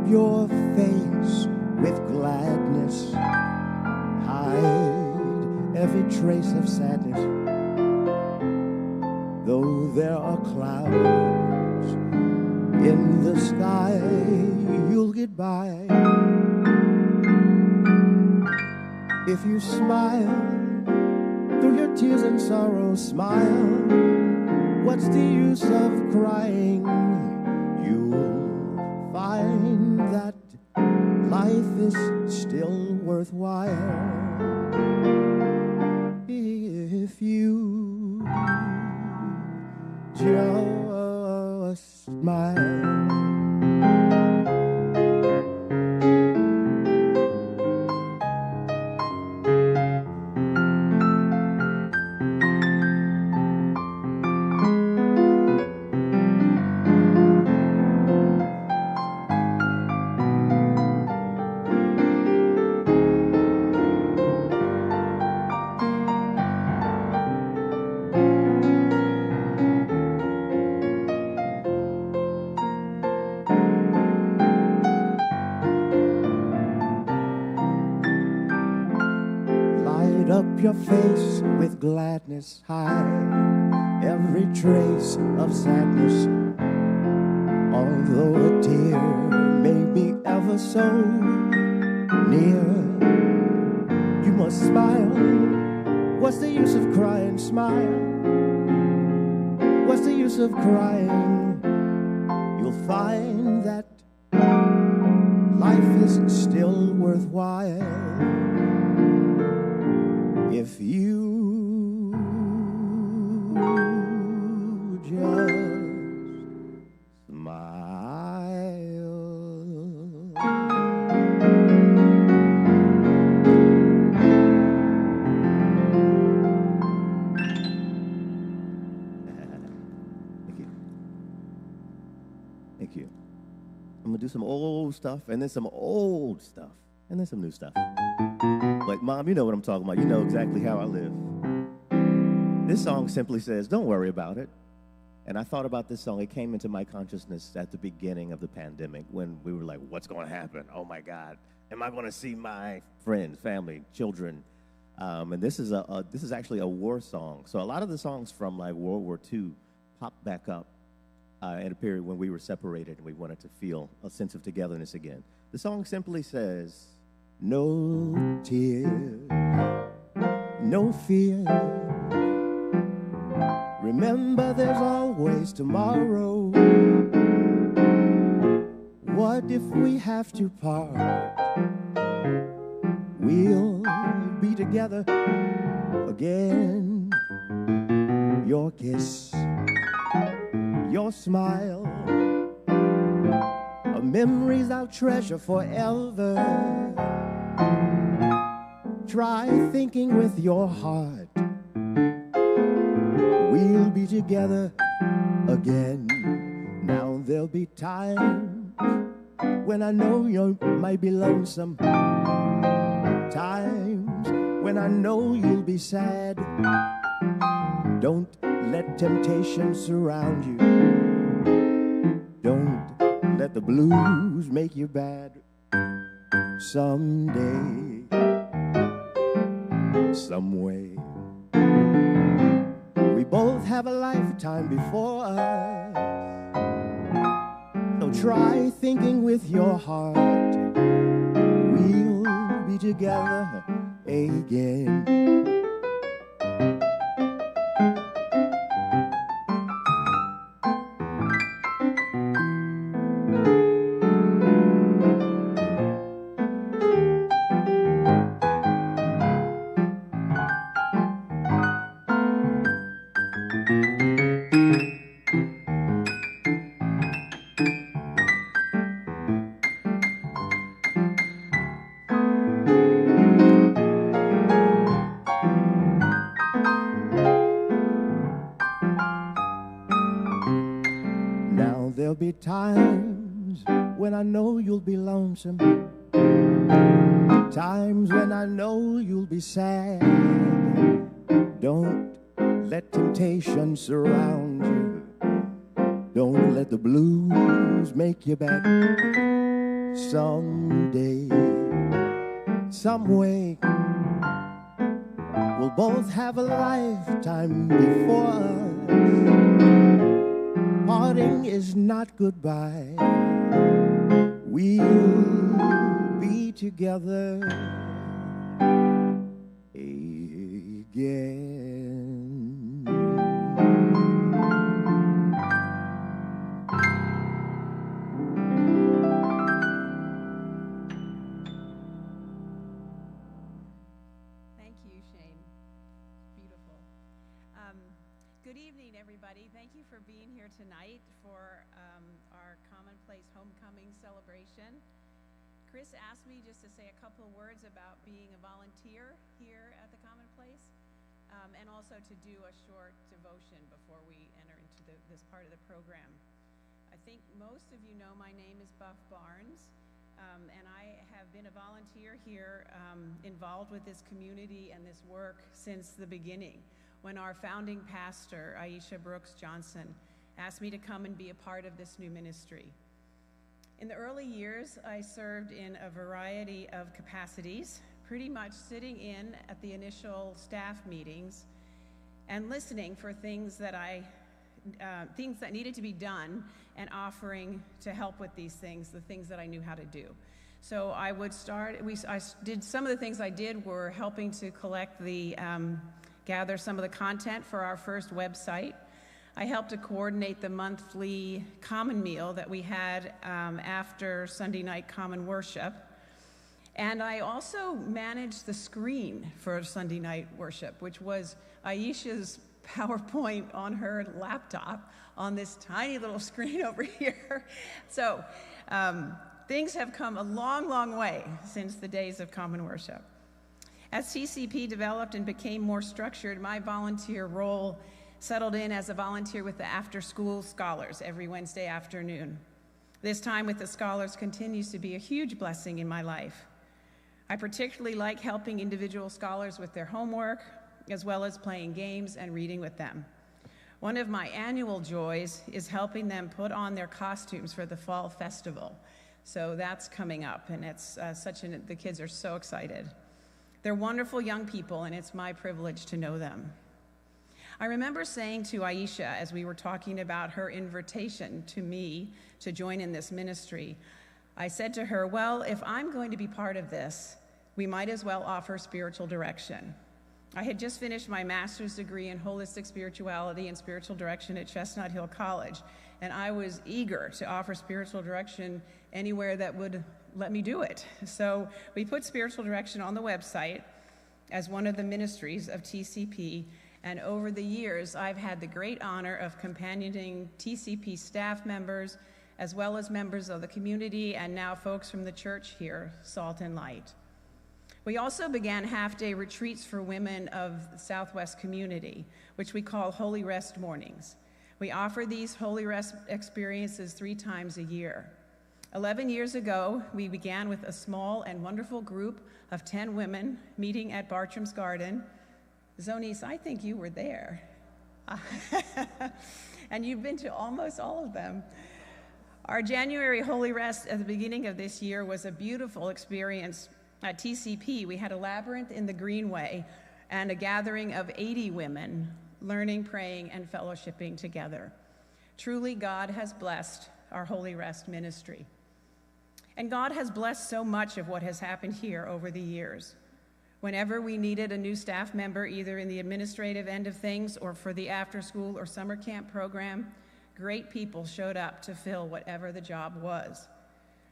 your face with gladness. Hide every trace of sadness. Though there are clouds in the sky, you'll get by. If you smile through your tears and sorrow, smile. What's the use of crying? You'll find that life is still worthwhile if you just smile. Your face with gladness, hide every trace of sadness. Although a tear may be ever so near, you must smile. What's the use of crying? Smile. What's the use of crying? You'll find that life is still worthwhile if you just smile. Thank you. Thank you. I'm gonna do some old stuff, and then some old stuff, and then some new stuff. Like, Mom, you know what I'm talking about. You know exactly how I live. This song simply says, don't worry about it. And I thought about this song. It came into my consciousness at the beginning of the pandemic when we were like, what's going to happen? Oh, my God. Am I going to see my friends, family, children? And this is actually a war song. So a lot of the songs from, like, World War II popped back up in a period when we were separated and we wanted to feel a sense of togetherness again. The song simply says, no tears, no fear. Remember, there's always tomorrow. What if we have to part? We'll be together again. Your kiss, your smile, are memories I'll treasure forever. Try thinking with your heart. We'll be together again. Now there'll be times when I know you might be lonesome. Times when I know you'll be sad. Don't let temptation surround you. Don't let the blues make you bad. Someday, some way, we both have a lifetime before us. So try thinking with your heart. We'll be together again. There'll be times when I know you'll be lonesome. Times when I know you'll be sad. Don't let temptation surround you. Don't let the blues make you bad. Someday, some way, we'll both have a lifetime before us. Parting is not goodbye. We'll be together again. Good evening, everybody. Thank you for being here tonight for our Commonplace Homecoming celebration. Chris asked me just to say a couple of words about being a volunteer here at the Commonplace, and also to do a short devotion before we enter into this part of the program. I think most of you know my name is Buff Barnes, and I have been a volunteer here, involved with this community and this work since the beginning, when our founding pastor, Aisha Brooks Johnson, asked me to come and be a part of this new ministry. In the early years, I served in a variety of capacities, pretty much sitting in at the initial staff meetings and listening for things that needed to be done and offering to help with these things, the things that I knew how to do. So I would start, some of the things I did were helping to collect gather some of the content for our first website. I helped to coordinate the monthly common meal that we had after Sunday night common worship. And I also managed the screen for Sunday night worship, which was Aisha's PowerPoint on her laptop on this tiny little screen over here. So things have come a long, long way since the days of common worship. As TCP developed and became more structured, my volunteer role settled in as a volunteer with the after-school scholars every Wednesday afternoon. This time with the scholars continues to be a huge blessing in my life. I particularly like helping individual scholars with their homework, as well as playing games and reading with them. One of my annual joys is helping them put on their costumes for the fall festival. So that's coming up, and it's the kids are so excited. They're wonderful young people, and it's my privilege to know them. I remember saying to Aisha, as we were talking about her invitation to me to join in this ministry, I said to her, well, if I'm going to be part of this, we might as well offer spiritual direction. I had just finished my master's degree in holistic spirituality and spiritual direction at Chestnut Hill College, and I was eager to offer spiritual direction anywhere that would let me do it. So we put spiritual direction on the website as one of the ministries of TCP, and over the years, I've had the great honor of companioning TCP staff members, as well as members of the community, and now folks from the church here, Salt and Light. We also began half-day retreats for women of the Southwest community, which we call Holy Rest Mornings. We offer these Holy Rest experiences 3 times a year. 11 years ago, we began with a small and wonderful group of 10 women meeting at Bartram's Garden. Zonice, I think you were there. And you've been to almost all of them. Our January Holy Rest at the beginning of this year was a beautiful experience at TCP. We had a labyrinth in the Greenway and a gathering of 80 women learning, praying, and fellowshipping together. Truly, God has blessed our Holy Rest ministry. And God has blessed so much of what has happened here over the years. Whenever we needed a new staff member, either in the administrative end of things or for the after-school or summer camp program, great people showed up to fill whatever the job was.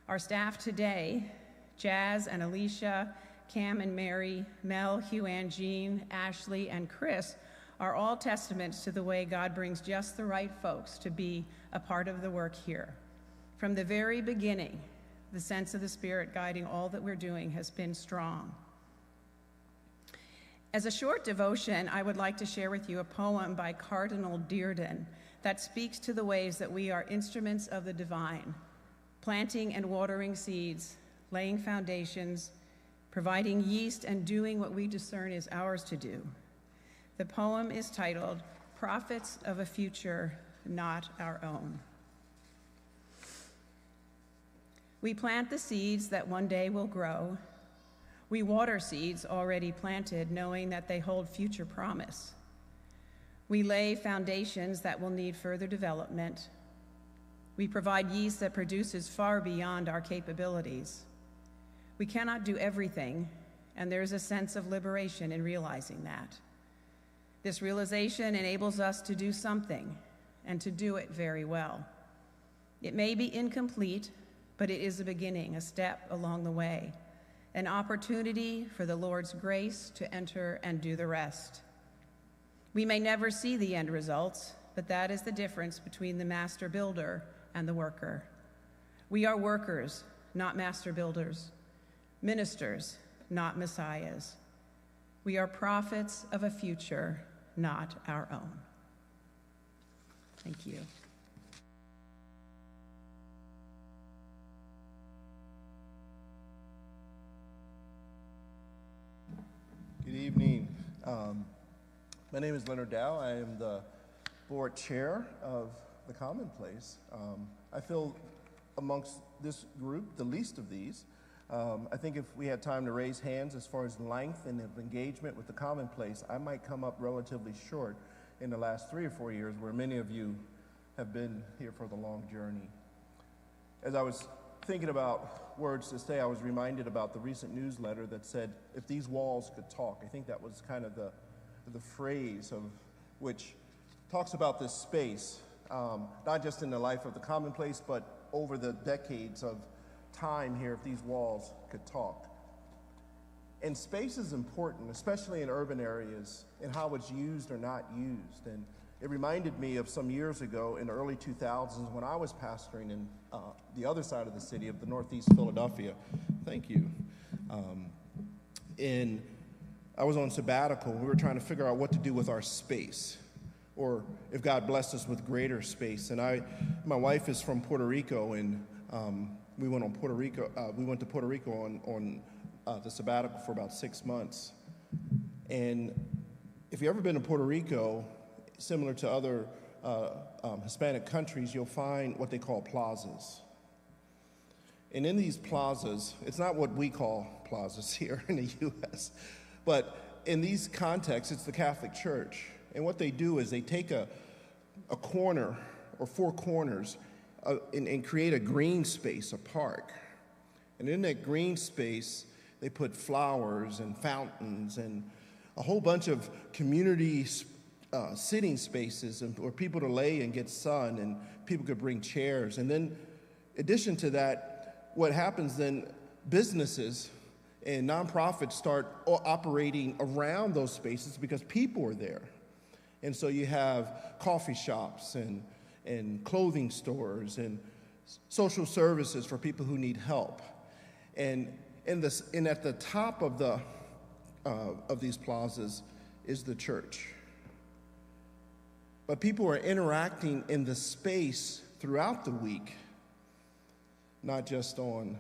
Our staff today, Jazz and Alicia, Cam and Mary, Mel, Hugh and Jean, Ashley, and Chris, are all testaments to the way God brings just the right folks to be a part of the work here. From the very beginning, the sense of the Spirit guiding all that we're doing has been strong. As a short devotion, I would like to share with you a poem by Cardinal Dearden that speaks to the ways that we are instruments of the divine, planting and watering seeds, laying foundations, providing yeast, and doing what we discern is ours to do. The poem is titled, Prophets of a Future Not Our Own. We plant the seeds that one day will grow. We water seeds already planted, knowing that they hold future promise. We lay foundations that will need further development. We provide yeast that produces far beyond our capabilities. We cannot do everything, and there is a sense of liberation in realizing that. This realization enables us to do something, and to do it very well. It may be incomplete, but it is a beginning, a step along the way, an opportunity for the Lord's grace to enter and do the rest. We may never see the end results, but that is the difference between the master builder and the worker. We are workers, not master builders, ministers, not messiahs. We are prophets of a future, not our own. Thank you. Good evening. My name is Leonard Dow. I am the board chair of the Commonplace. I feel amongst this group the least of these. I think if we had time to raise hands as far as length and of engagement with the Commonplace, I might come up relatively short in the last 3 or 4 years, where many of you have been here for the long journey. As I was thinking about words to say, I was reminded about the recent newsletter that said, if these walls could talk. I think that was kind of the phrase of which talks about this space, not just in the life of the Commonplace, but over the decades of time here, if these walls could talk. And space is important, especially in urban areas, and how it's used or not used. And it reminded me of some years ago in the early 2000s when I was pastoring in the other side of the city of the Northeast Philadelphia. Thank you. And I was on sabbatical. We were trying to figure out what to do with our space, or if God blessed us with greater space. And my wife is from Puerto Rico, and we went to Puerto Rico on the sabbatical for about 6 months. And if you've ever been to Puerto Rico, similar to other Hispanic countries, you'll find what they call plazas. And in these plazas, it's not what we call plazas here in the U.S., but in these contexts, it's the Catholic Church. And what they do is they take a corner or 4 corners and create a green space, a park. And in that green space, they put flowers and fountains and a whole bunch of community sitting spaces where people to lay and get sun, and people could bring chairs. And then, in addition to that, what happens then, businesses and nonprofits start operating around those spaces because people are there. And so you have coffee shops and clothing stores and social services for people who need help. And at the top of these plazas is the church. But people are interacting in the space throughout the week, not just on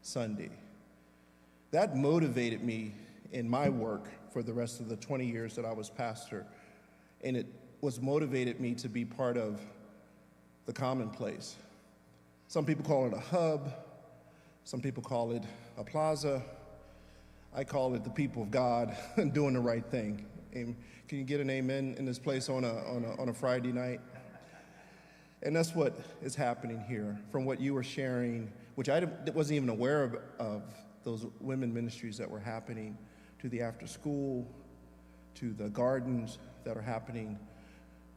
Sunday. That motivated me in my work for the rest of the 20 years that I was pastor, and it motivated me to be part of the Commonplace. Some people call it a hub, some people call it a plaza. I call it the people of God doing the right thing. And can you get an amen in this place on a Friday night? And that's what is happening here from what you were sharing, which I wasn't even aware of those women ministries that were happening, to the after school, to the gardens that are happening,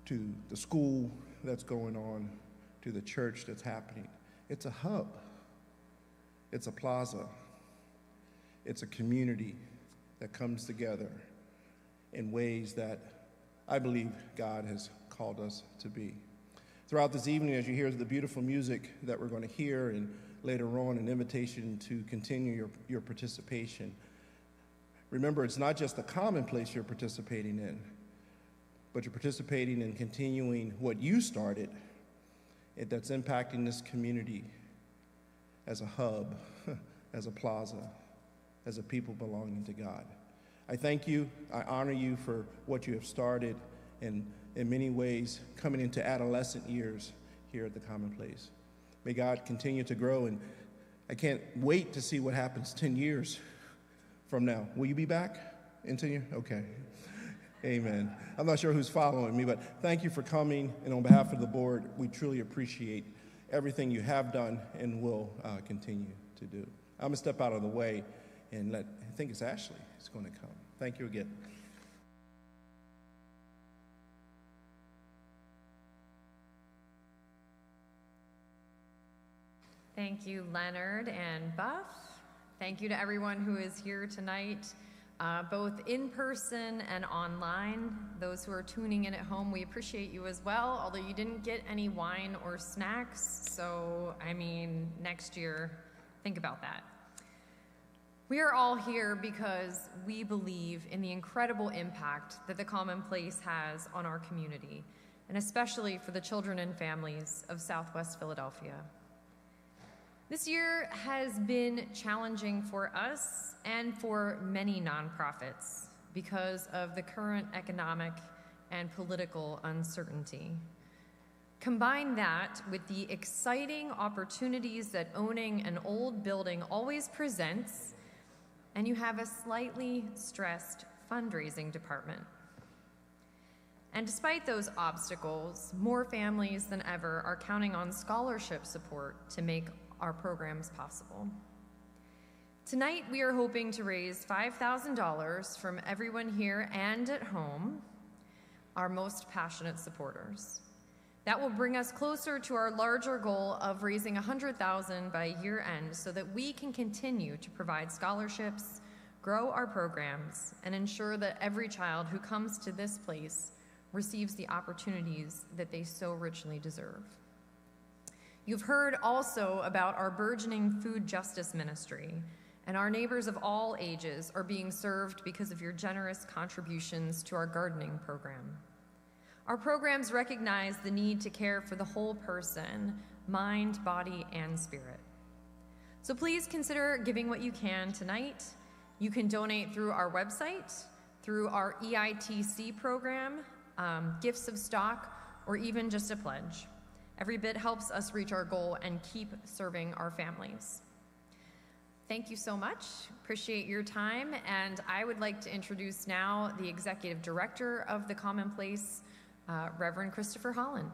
to the school that's going on, to the church that's happening. It's a hub. It's a plaza. It's a community that comes together in ways that I believe God has called us to be. Throughout this evening, as you hear the beautiful music that we're going to hear, and later on an invitation to continue your participation, remember, it's not just the Commonplace you're participating in, but you're participating in continuing what you started that's impacting this community as a hub, as a plaza, as a people belonging to God. I thank you. I honor you for what you have started, and in many ways coming into adolescent years here at the Commonplace. May God continue to grow and I can't wait to see what happens 10 years from now. Will you be back in 10 years? Okay. Amen. I'm not sure who's following me, but thank you for coming. And on behalf of the board, we truly appreciate everything you have done and will continue to do. I'm going to step out of the way and I think it's Ashley who's going to come. Thank you again. Thank you, Leonard and Buff. Thank you to everyone who is here tonight, both in person and online. Those who are tuning in at home, we appreciate you as well, although you didn't get any wine or snacks. So, I mean, next year, think about that. We are all here because we believe in the incredible impact that the Commonplace has on our community, and especially for the children and families of Southwest Philadelphia. This year has been challenging for us and for many nonprofits because of the current economic and political uncertainty. Combine that with the exciting opportunities that owning an old building always presents, and you have a slightly stressed fundraising department. And despite those obstacles, more families than ever are counting on scholarship support to make our programs possible. Tonight, we are hoping to raise $5,000 from everyone here and at home, our most passionate supporters. That will bring us closer to our larger goal of raising $100,000 by year end so that we can continue to provide scholarships, grow our programs, and ensure that every child who comes to this place receives the opportunities that they so richly deserve. You've heard also about our burgeoning food justice ministry, and our neighbors of all ages are being served because of your generous contributions to our gardening program. Our programs recognize the need to care for the whole person, mind, body, and spirit. So please consider giving what you can tonight. You can donate through our website, through our EITC program, gifts of stock, or even just a pledge. Every bit helps us reach our goal and keep serving our families. Thank you so much. Appreciate your time. And I would like to introduce now the Executive Director of the Commonplace, Reverend Christopher Holland.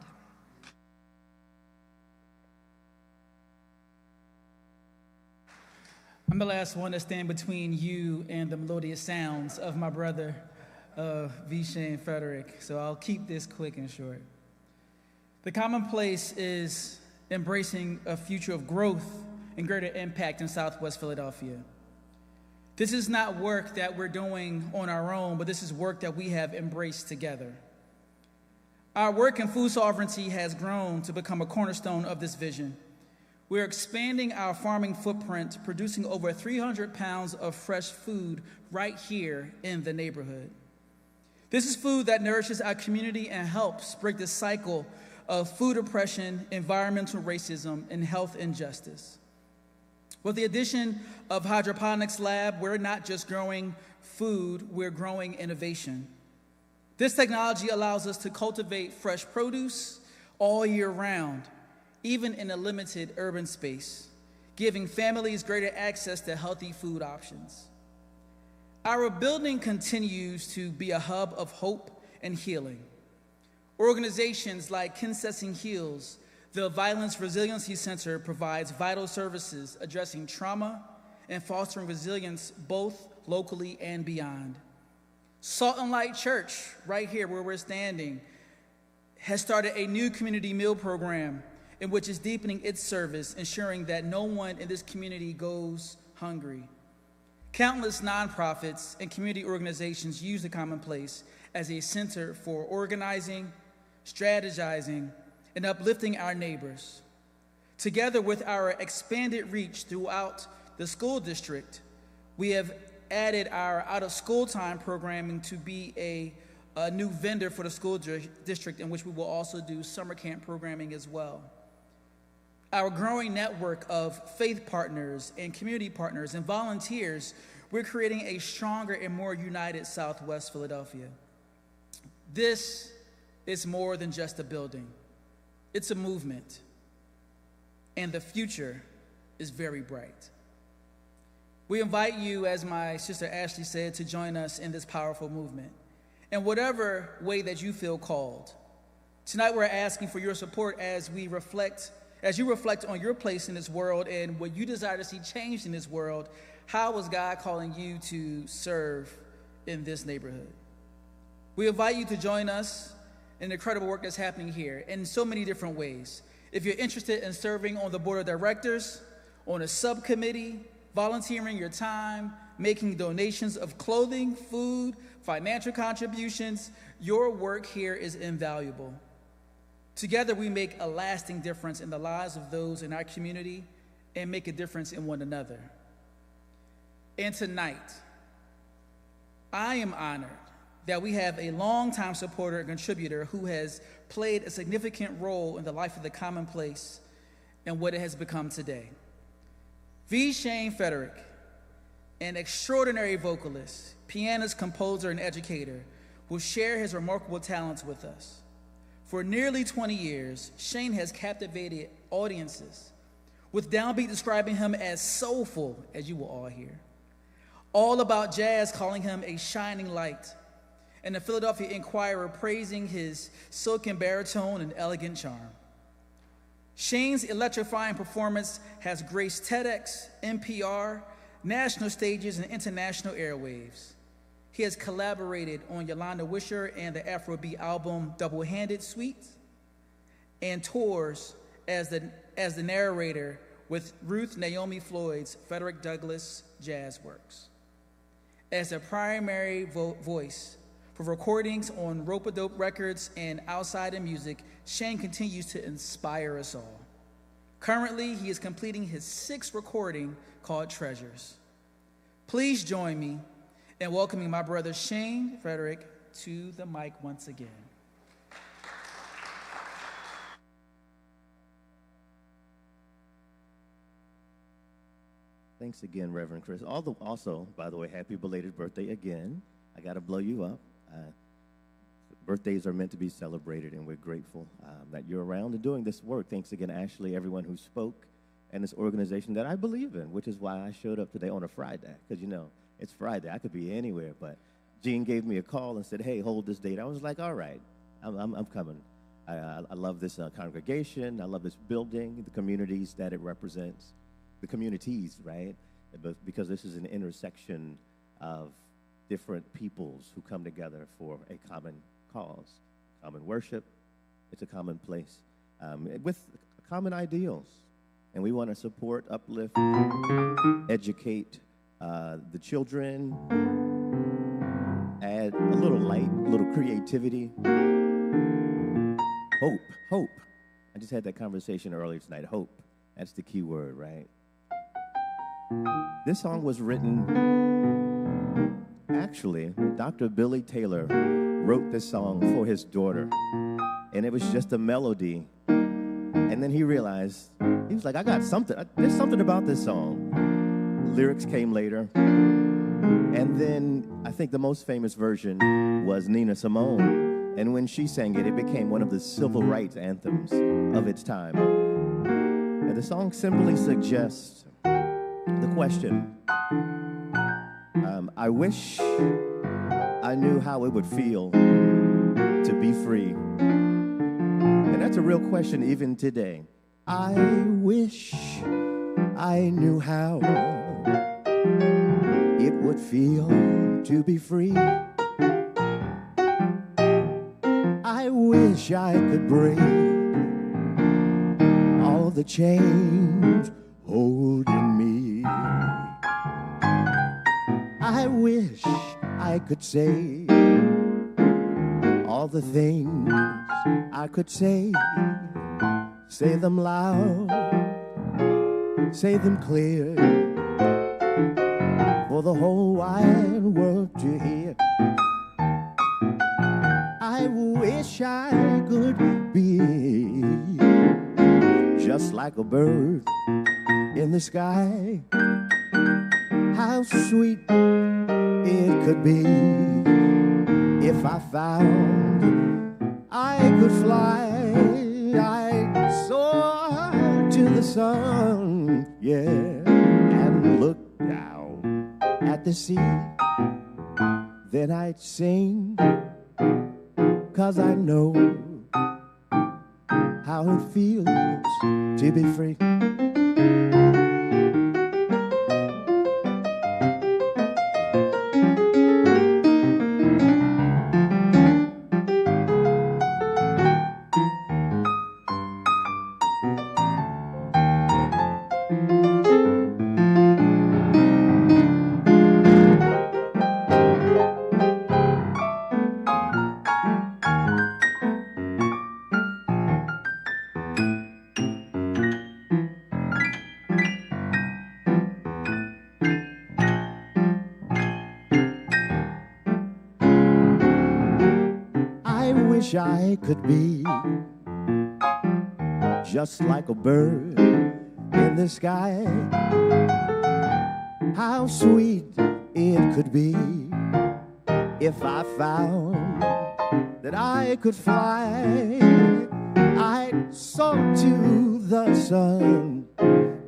I'm the last one to stand between you and the melodious sounds of my brother, Vishay and Frederick, so I'll keep this quick and short. The Commonplace is embracing a future of growth and greater impact in Southwest Philadelphia. This is not work that we're doing on our own, but this is work that we have embraced together. Our work in food sovereignty has grown to become a cornerstone of this vision. We're expanding our farming footprint, producing over 300 pounds of fresh food right here in the neighborhood. This is food that nourishes our community and helps break the cycle of food oppression, environmental racism, and health injustice. With the addition of Hydroponics Lab, we're not just growing food, we're growing innovation. This technology allows us to cultivate fresh produce all year round, even in a limited urban space, giving families greater access to healthy food options. Our building continues to be a hub of hope and healing. Organizations like Kinsessing Heals, the Violence Resiliency Center provides vital services addressing trauma and fostering resilience both locally and beyond. Salt and Light Church, right here where we're standing, has started a new community meal program in which is deepening its service, ensuring that no one in this community goes hungry. Countless nonprofits and community organizations use the Commonplace as a center for organizing, strategizing, and uplifting our neighbors. Together with our expanded reach throughout the school district, we have added our out-of-school time programming to be a new vendor for the school district, in which we will also do summer camp programming as well. Our growing network of faith partners and community partners and volunteers, we're creating a stronger and more united Southwest Philadelphia. This is more than just a building. It's a movement. And the future is very bright. We invite you, as my sister Ashley said, to join us in this powerful movement in whatever way that you feel called. Tonight we're asking for your support as you reflect on your place in this world and what you desire to see changed in this world. How is God calling you to serve in this neighborhood? We invite you to join us in the incredible work that's happening here in so many different ways. If you're interested in serving on the board of directors, on a subcommittee, volunteering your time, making donations of clothing, food, financial contributions, your work here is invaluable. Together, we make a lasting difference in the lives of those in our community and make a difference in one another. And tonight, I am honored that we have a longtime supporter and contributor who has played a significant role in the life of the Commonplace and what it has become today. V. Shane Frederick, an extraordinary vocalist, pianist, composer, and educator, will share his remarkable talents with us. For nearly 20 years, Shane has captivated audiences, with Downbeat describing him as soulful, as you will all hear. All About Jazz calling him a shining light, and the Philadelphia Inquirer praising his silken baritone and elegant charm. Shane's electrifying performance has graced TEDx, NPR, national stages, and international airwaves. He has collaborated on Yolanda Wisher and the Afrobeat album Double-Handed Suite, and tours as the narrator with Ruth Naomi Floyd's Frederick Douglass Jazz Works. As a primary voice for recordings on Rope-A-Dope Records and Outside in Music, Shane continues to inspire us all. Currently, he is completing his 6th recording called Treasures. Please join me in welcoming my brother Shane Frederick to the mic once again. Thanks again, Reverend Chris. Also, by the way, happy belated birthday again. I got to blow you up. Birthdays are meant to be celebrated, and we're grateful that you're around and doing this work. Thanks again, Ashley, everyone who spoke, and this organization that I believe in, which is why I showed up today on a Friday, because, you know, it's Friday. I could be anywhere, but Gene gave me a call and said, hey, hold this date. I was like, all right, I'm coming. I love this congregation. I love this building, the communities that it represents, the communities, right? Because this is an intersection of different peoples who come together for a common cause, common worship. It's a common place with common ideals. And we want to support, uplift, educate the children, add a little light, a little creativity. Hope. I just had that conversation earlier tonight. Hope. That's the key word, right? This song was written, actually, Dr. Billy Taylor wrote this song for his daughter, and it was just a melody. And then he realized, he was like, I got something, there's something about this song. Lyrics came later. And then I think the most famous version was Nina Simone. And when she sang it, it became one of the civil rights anthems of its time. And the song simply suggests the question, I wish I knew how it would feel to be free. And that's a real question even today. I wish I knew how it would feel to be free. I wish I could break all the chains holding me. I wish I could say all the things I could say them loud, say them clear, for the whole wide world to hear. I wish I could be just like a bird in the sky. How sweet it could be if I found I could fly. I'd soar to the sun Yeah, and look down at the sea. Then I'd sing, 'cause I know how it feels to be free. I wish I could be just like a bird in the sky. How sweet it could be if I found that I could fly. I'd soar to the sun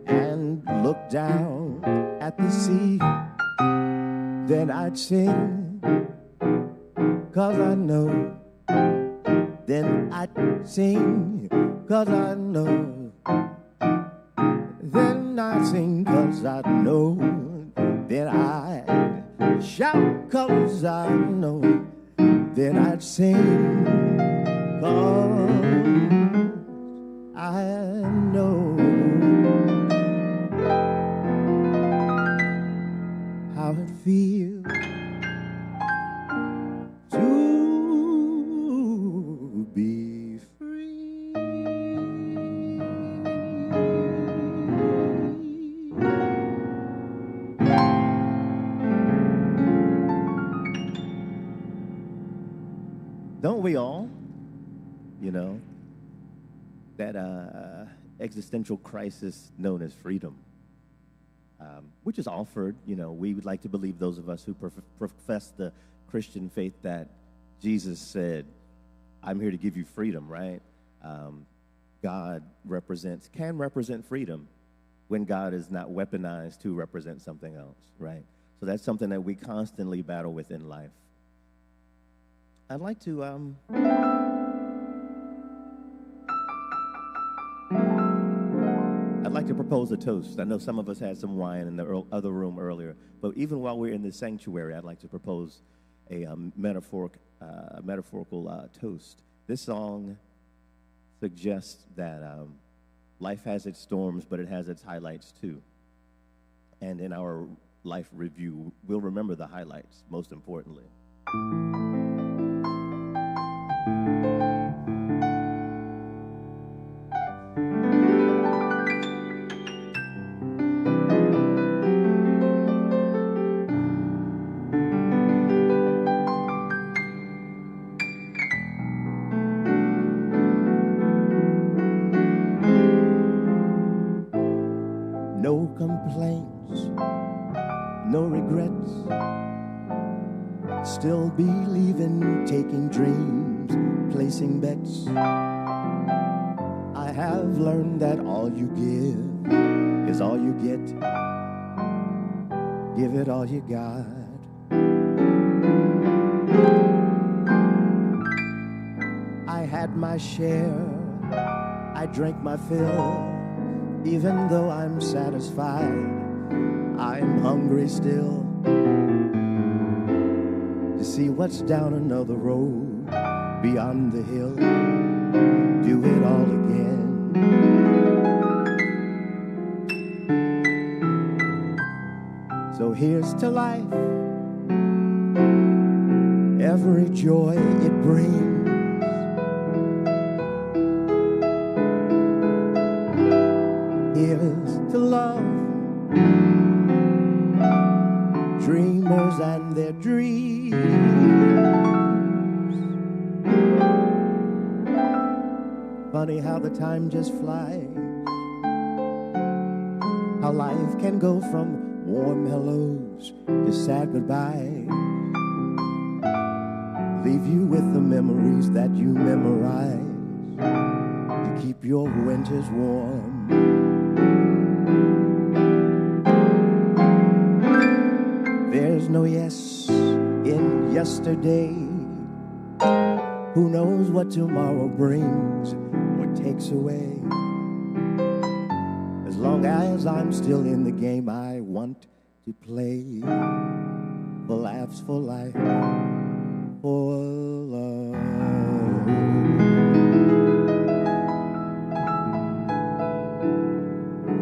and look down at the sea. Then I'd sing, 'cause I know. Then I'd sing, 'cause I know. Then I'd sing, 'cause I know. Then I'd shout, 'cause I know. Then I'd sing, 'cause I know how it feels to be free. Don't we all? You know, that existential crisis known as freedom, which is offered. You know, we would like to believe, those of us who profess the Christian faith, that Jesus said, I'm here to give you freedom, right? God can represent freedom when God is not weaponized to represent something else, right? So that's something that we constantly battle with in life. I'd like to propose a toast. I know some of us had some wine in the other room earlier, but even while we're in the sanctuary, I'd like to propose a metaphorical toast. This song suggests that life has its storms, but it has its highlights too. And in our life review, we'll remember the highlights, most importantly. No complaints, no regrets, still believing, taking dreams, placing bets. I have learned that all you give is all you get. Give it all you got. I had my share, I drank my fill. Even though I'm satisfied, I'm hungry still to see what's down another road beyond the hill. Do it all again. So here's to life, every joy it brings. Here's to love, dreamers and their dreams. Funny how the time just flies, how life can go from warm hellos to sad goodbyes. Leave you with the memories that you memorize to keep your winters warm. was no yes in yesterday. Who knows what tomorrow brings or takes away? As long as I'm still in the game, I want to play for laughs, for life, for love.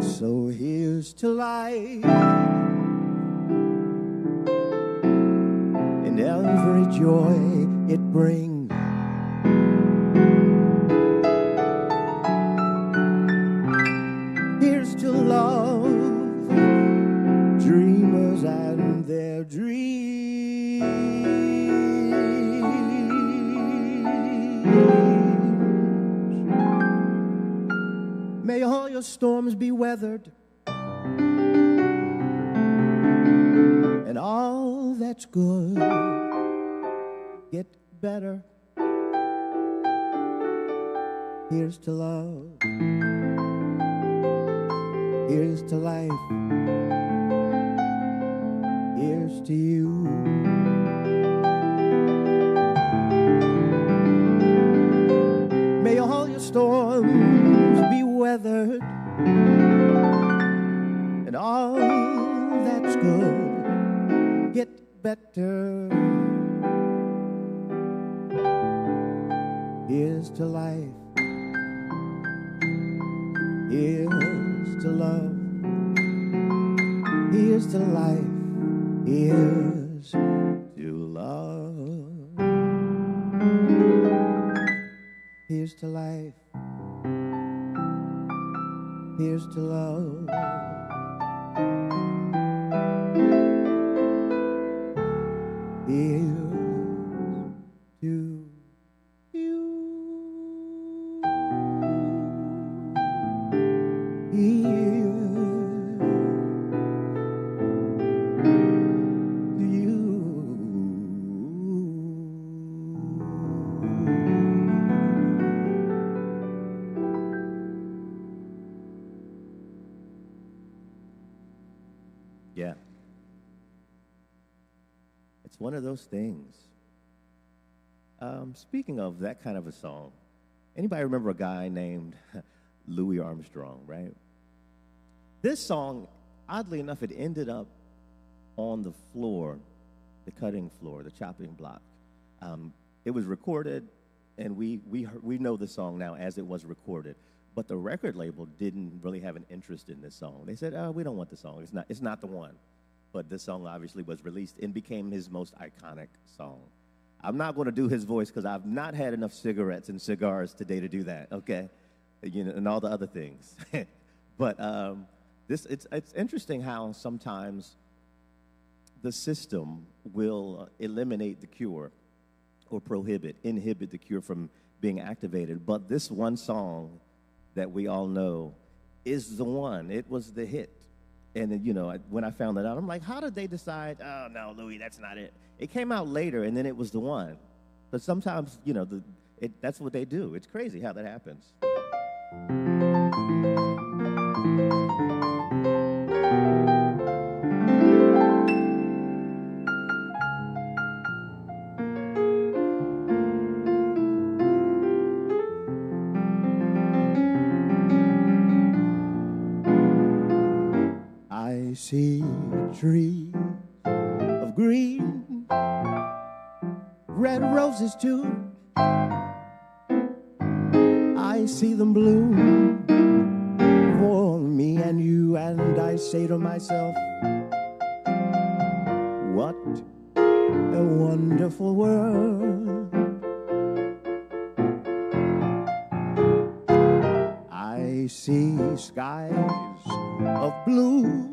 So here's to life and every joy it brings. Here's to love, dreamers and their dreams. May all your storms be weathered, and all that's good get better. Here's to love, here's to life, here's to you. May all your storms be weathered, and all that's good get better. Here's to life, here's to love, here's to life, here's to love. Here's to life, here's to love. Here's to you. Yeah. It's one of those things. Speaking of that kind of a song, anybody remember a guy named Louis Armstrong, right? This song, oddly enough, it ended up on the floor, the cutting floor, the chopping block. It was recorded, and we know the song now as it was recorded. But the record label didn't really have an interest in this song. They said, we don't want the song. It's not the one. But this song obviously was released and became his most iconic song. I'm not going to do his voice because I've not had enough cigarettes and cigars today to do that, okay? You know, and all the other things. But it's interesting how sometimes the system will eliminate the cure or inhibit the cure from being activated. But this one song that we all know is the one. It was the hit. And, you know, when I found that out, I'm like, how did they decide, oh, no, Louis, that's not it? It came out later, and then it was the one. But sometimes, you know, that's what they do. It's crazy how that happens. I see trees of green, red roses too. I see them bloom for me and you, and I say to myself, what a wonderful world. I see skies of blue,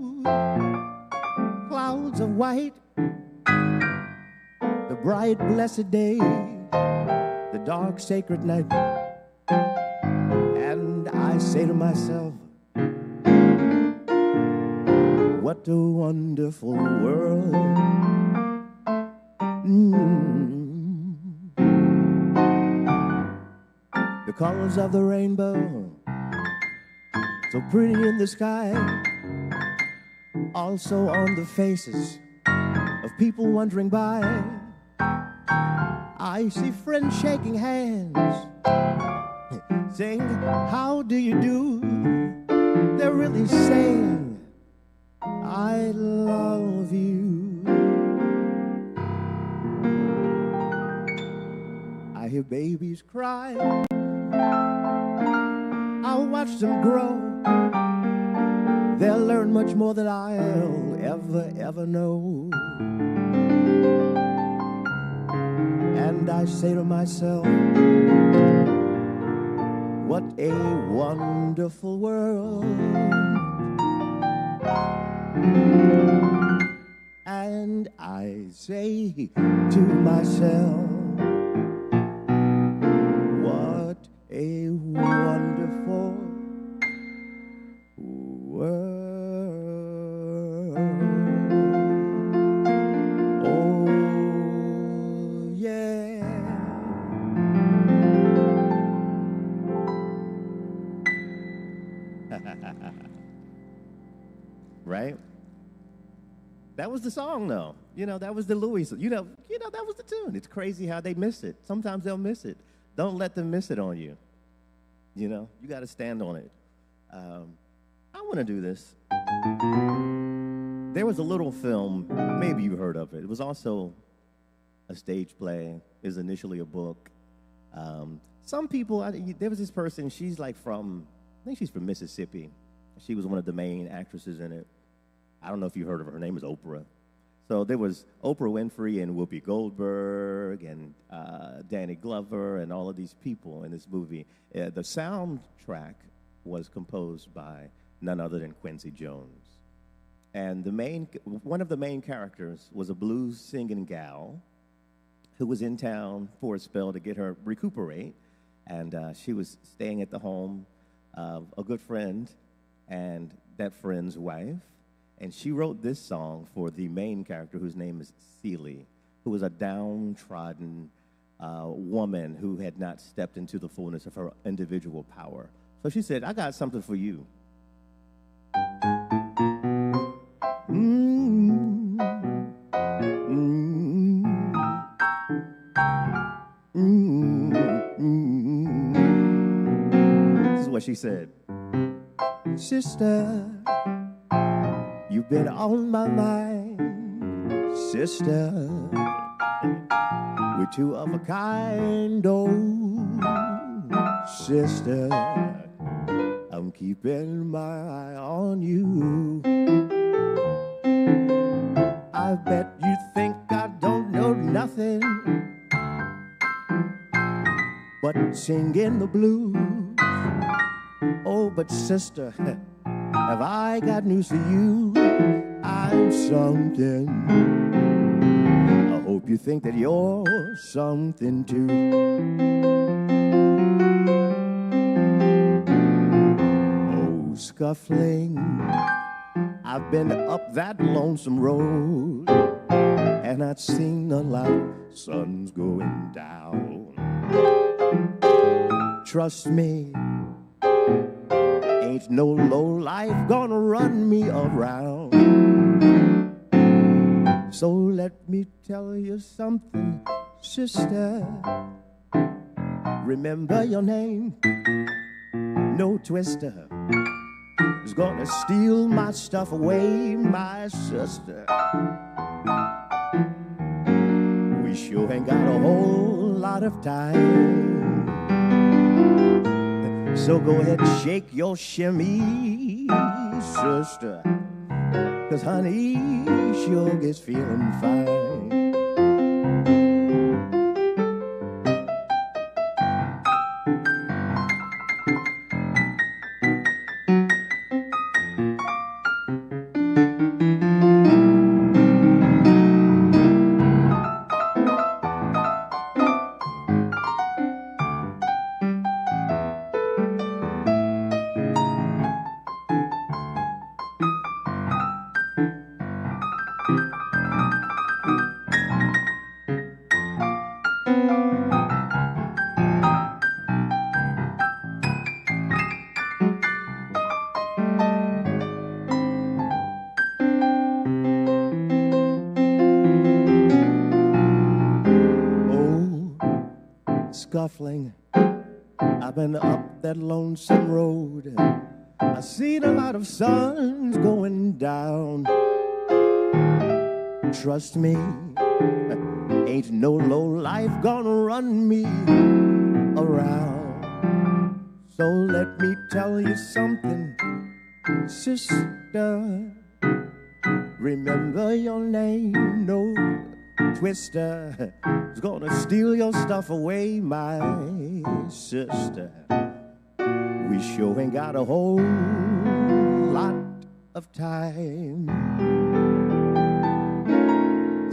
clouds of white, the bright blessed day, the dark sacred night, and I say to myself, what a wonderful world. The colors of the rainbow, so pretty in the sky, also on the faces of people wandering by. I see friends shaking hands, saying, how do you do? They're really saying, I love you. I hear babies cry. I'll watch them grow. They'll learn much more than I'll ever know. And I say to myself, what a wonderful world. And I say to myself, what a wonderful world. Oh, yeah. Right? That was the song, though. You know, that was the Louis. You know, that was the tune. It's crazy how they miss it. Sometimes they'll miss it. Don't let them miss it on you. You know, you got to stand on it. I want to do this. There was a little film, maybe you heard of it. It was also a stage play. It was initially a book. Some people, there was this person, she's like from, I think she's from Mississippi. She was one of the main actresses in it. I don't know if you heard of her. Her name is Oprah. So there was Oprah Winfrey and Whoopi Goldberg and Danny Glover and all of these people in this movie. The soundtrack was composed by none other than Quincy Jones. And one of the main characters was a blues singing gal who was in town for a spell to get her recuperate. And she was staying at the home of a good friend and that friend's wife. And she wrote this song for the main character, whose name is Celie, who was a downtrodden woman who had not stepped into the fullness of her individual power. So she said, I got something for you. This is what she said. Sister, you've been on my mind, sister. We're two of a kind, oh, sister. I'm keeping my eye on you. I bet you think I don't know nothing but singing the blues. Oh, but sister, have I got news for you? I'm something. I hope you think that you're something too. Oh, scuffling, I've been up that lonesome road, and I've seen a lot of suns going down. Trust me, ain't no low life gonna run me around. So let me tell you something, sister. Remember your name, no twister is gonna steal my stuff away, my sister. We sure ain't got a whole lot of time. So go ahead and shake your shimmy, sister, 'cause honey sure gets feeling fine. scuffling. I've been up that lonesome road. I've seen a lot of suns going down. Trust me, ain't no low life gonna run me around. So let me tell you something, sister. Remember your name, no twister is gonna steal your stuff away, my sister. We sure ain't got a whole lot of time.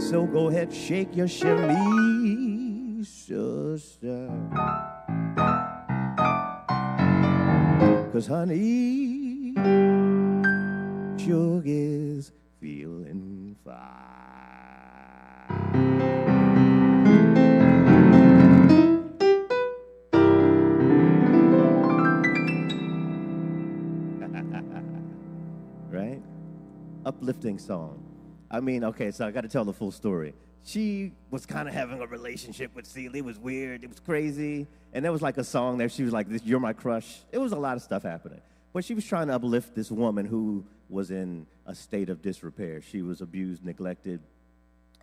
So go ahead, shake your chemise, sister. 'Cause honey, sure is feeling fine. Right? Uplifting song. I mean, okay, so I got to tell the full story. She was kind of having a relationship with Celie. It was weird. It was crazy. And there was like a song there. She was like, "You're my crush." It was a lot of stuff happening. But she was trying to uplift this woman who was in a state of disrepair. She was abused, neglected,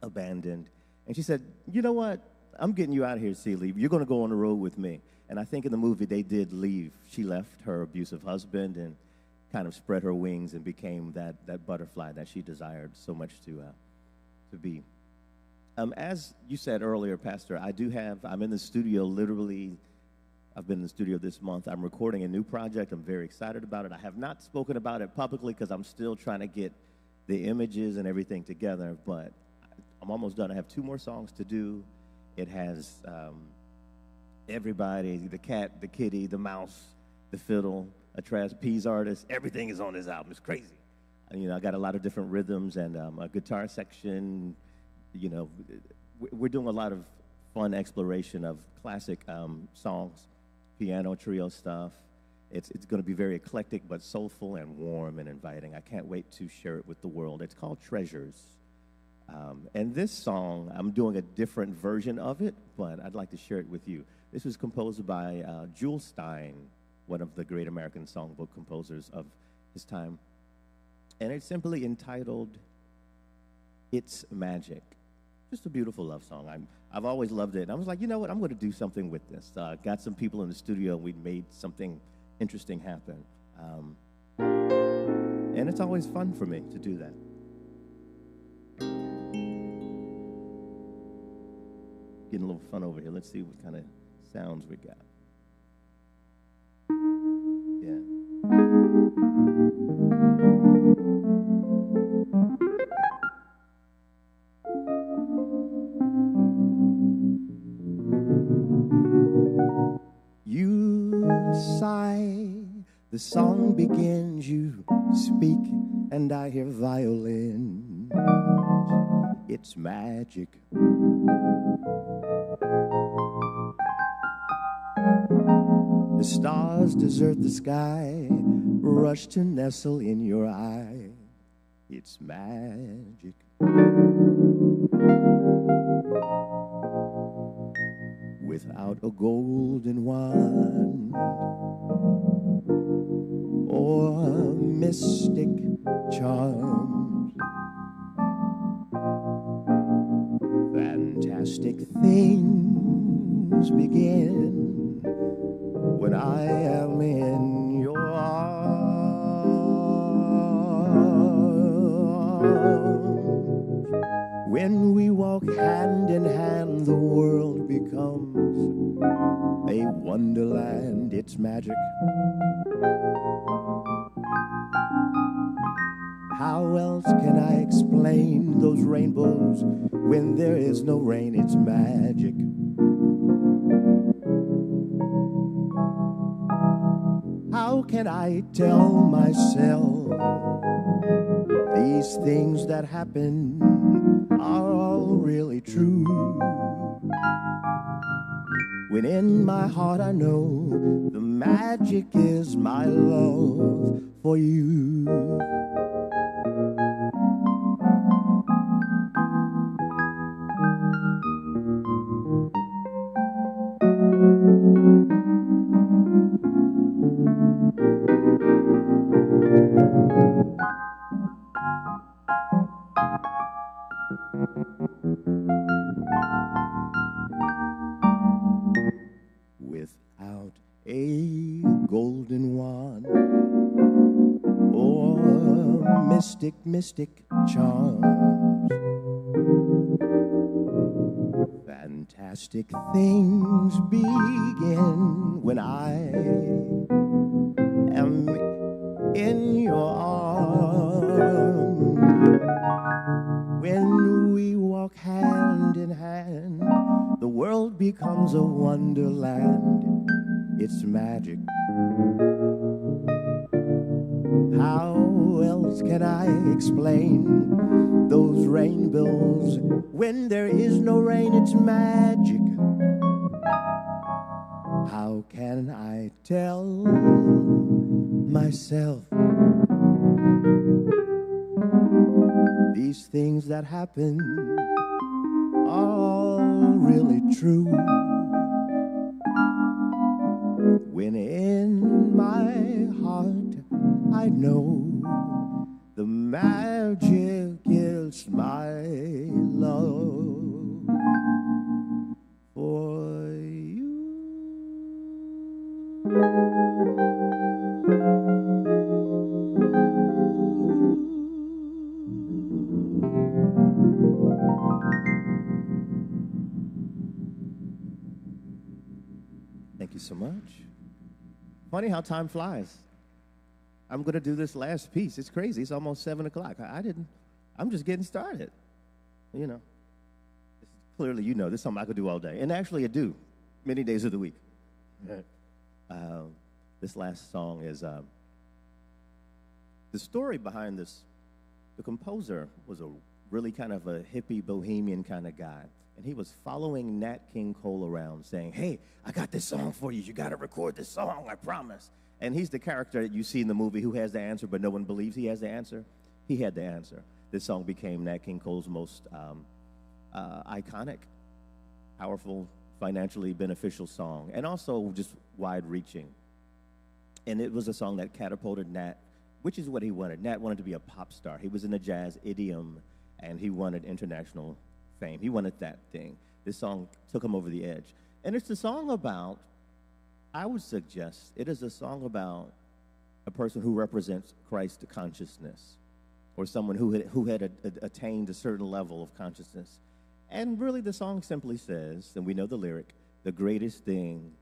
abandoned. And she said, "You know what? I'm getting you out of here, Celie. You're going to go on the road with me." And I think in the movie they did leave. She left her abusive husband and kind of spread her wings and became that butterfly that she desired so much to be. As you said earlier, Pastor, I'm in the studio literally. I've been in the studio this month. I'm recording a new project. I'm very excited about it. I have not spoken about it publicly because I'm still trying to get the images and everything together, but I'm almost done. I have 2 more songs to do. It has everybody, the cat, the kitty, the mouse, the fiddle, a trapeze artist. Everything is on this album. It's crazy. I got a lot of different rhythms and a guitar section. We're doing a lot of fun exploration of classic songs, piano trio stuff. It's going to be very eclectic but soulful and warm and inviting. I can't wait to share it with the world. It's called Treasures. And this song, I'm doing a different version of it, but I'd like to share it with you. This was composed by Jules Stein, one of the great American songbook composers of his time. And it's simply entitled, "It's Magic." Just a beautiful love song. I've always loved it. And I was like, you know what? I'm going to do something with this. Got some people in the studio, and we made something interesting happen. And it's always fun for me to do that. Getting a little fun over here. Let's see what kind of sounds we got. Yeah. You sigh, the song begins, you speak, and I hear violins. It's magic. The stars desert the sky, rush to nestle in your eye. It's magic. Without a golden wand or mystic charms, fantastic things begin when I am in your arms. When we walk hand in hand, the world becomes a wonderland. It's magic. How else can I explain those rainbows when there is no rain? It's magic. How can I tell myself these things that happen are all really true, when in my heart I know the magic is my love for you? mystic charms. Fantastic things begin when I am in your arms. When we walk hand in hand, the world becomes a wonderland. It's magic. How else can I explain those rainbows? When there is no rain, it's magic. How can I tell myself these things that happen are all really true? When in my heart I know the magic is my love for you. Thank you so much. Funny how time flies. I'm going to do this last piece. It's crazy. It's almost 7 o'clock. I'm just getting started. You know. Clearly, you know, this is something I could do all day. And actually, I do, many days of the week. This last song is, the story behind this, the composer was a really kind of a hippie, bohemian kind of guy. And he was following Nat King Cole around saying, hey, I got this song for you. You got to record this song, I promise. And he's the character that you see in the movie who has the answer, but no one believes he has the answer. He had the answer. This song became Nat King Cole's most iconic, powerful, financially beneficial song, and also just wide-reaching. And it was a song that catapulted Nat, which is what he wanted. Nat wanted to be a pop star. He was in the jazz idiom, and he wanted international fame. He wanted that thing. This song took him over the edge. And it's a song about, I would suggest, it is a song about a person who represents Christ consciousness, or someone who had attained a certain level of consciousness. And really the song simply says, and we know the lyric, the greatest thing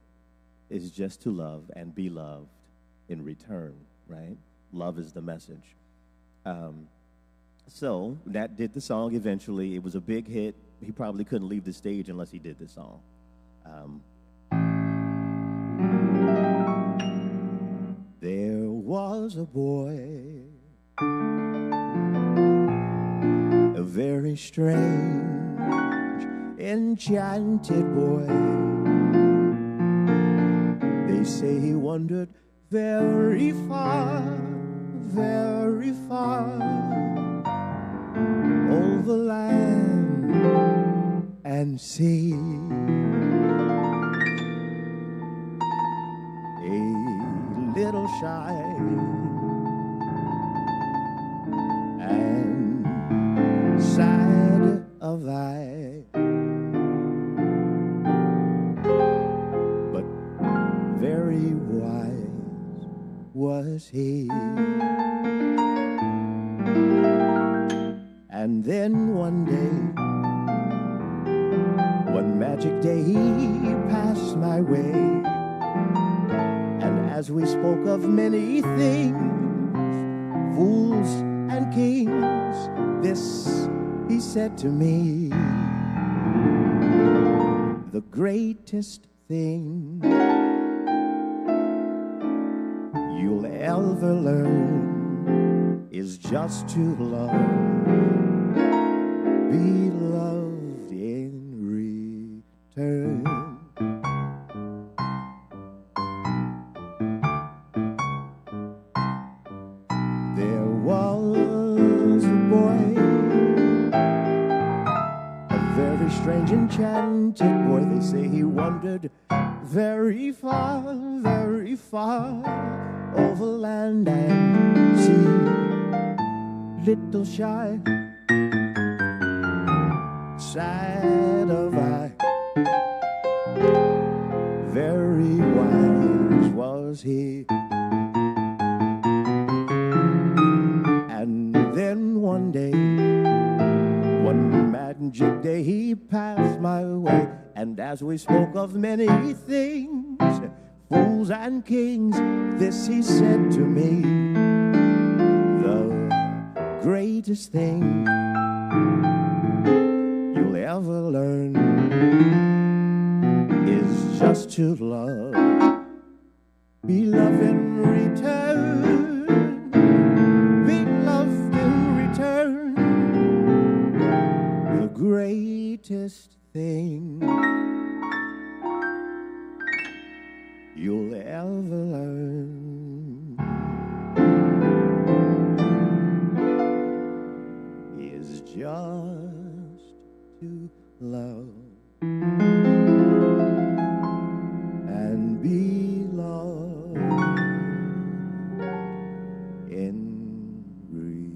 is just to love and be loved in return, right? Love is the message. So Nat did the song eventually. It was a big hit. He probably couldn't leave the stage unless he did the song. There was a boy, a very strange, enchanted boy. They say he wandered very far, very far, over land and sea. A little shy and sad of eye, but very wise was he. And then one day, one magic day, he passed my way. And as we spoke of many things, fools and kings, this he said to me: the greatest thing you'll ever learn is just to love, be loved in return. There was a boy, a very strange, enchanted boy. They say he wandered very far, over land and sea. Little shy, sad of eye, very wise was he. And as we spoke of many things, fools and kings, this he said to me, the greatest thing you'll ever learn is just to love. Be loved in return, be loved in return, the greatest thing you'll ever learn is just to love and be loved in return.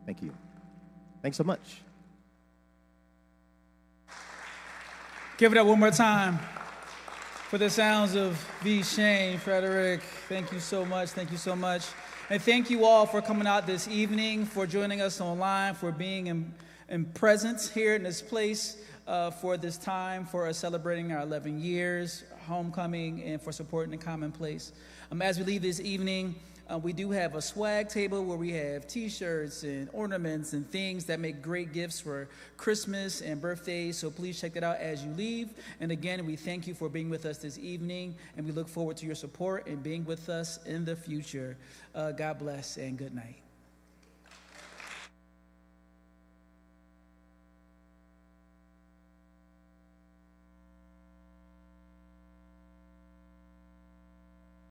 Thank you. Thanks so much. Give it up one more time for the sounds of V. Shane, Frederick. Thank you so much. Thank you so much. And thank you all for coming out this evening, for joining us online, for being in presence here in this place for this time, for us celebrating our 11 years, homecoming, and for supporting the Commonplace. As we leave this evening, we do have a swag table where we have T-shirts and ornaments and things that make great gifts for Christmas and birthdays, so please check that out as you leave. And again, we thank you for being with us this evening, and we look forward to your support and being with us in the future. God bless and good night.